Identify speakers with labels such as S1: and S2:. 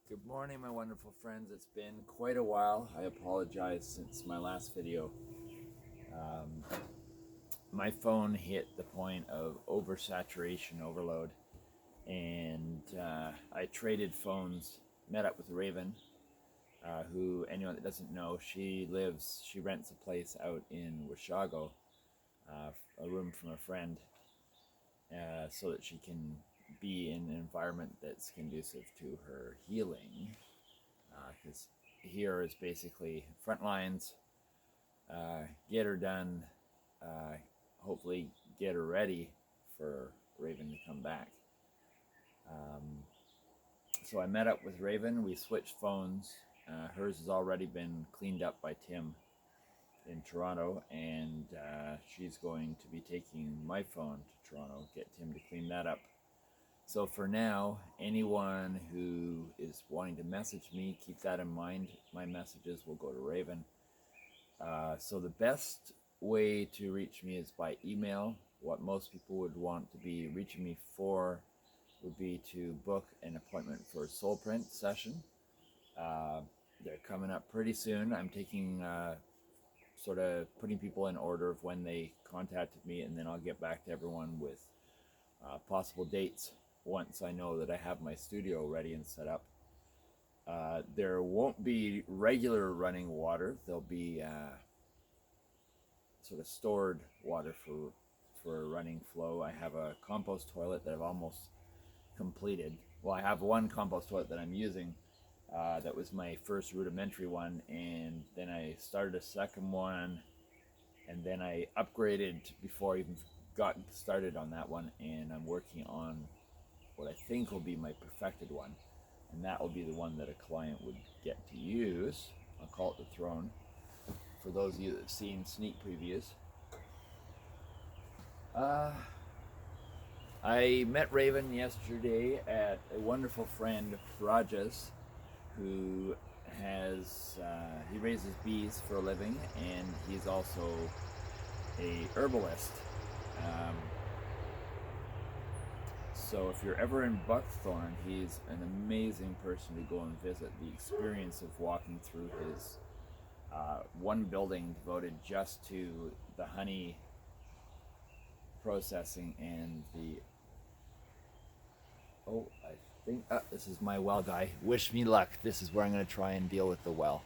S1: Good morning, my wonderful friends. It's been quite a while. I apologize since my last video. Um, my phone hit the point of oversaturation, overload, and I traded phones, met up with Raven, who, anyone that doesn't know, she rents a place out in Washago, a room from a friend, so that she can be in an environment that's conducive to her healing. Because here is basically front lines, get her done, hopefully get her ready for Raven to come back. So I met up with Raven, we switched phones. Hers has already been cleaned up by Tim in Toronto, and she's going to be taking my phone to Toronto, get Tim to clean that up. So for now, anyone who is wanting to message me, keep that in mind. My messages will go to Raven. So the best way to reach me is by email. What most people would want to be reaching me for would be to book an appointment for a soul print session. They're coming up pretty soon. I'm taking sort of putting people in order of when they contacted me, and then I'll get back to everyone with possible dates once I know that I have my studio ready and set up. There won't be regular running water. There'll be sort of stored water for running flow. I have a compost toilet that I've almost completed. Well, I have one compost toilet that I'm using. That was my first rudimentary one, and then I started a second one, and then I upgraded before I even got started on that one, and I'm working on what I think will be my perfected one, and that will be the one that a client would get to use. I'll call it the throne, for those of you that have seen sneak previews. I met Raven yesterday at a wonderful friend, Rajas, who he raises bees for a living, and he's also a herbalist. So if you're ever in Buckthorn, he's an amazing person to go and visit. The experience of walking through his one building devoted just to the honey processing and I think this is my well guy. Wish me luck. This is where I'm going to try and deal with the well.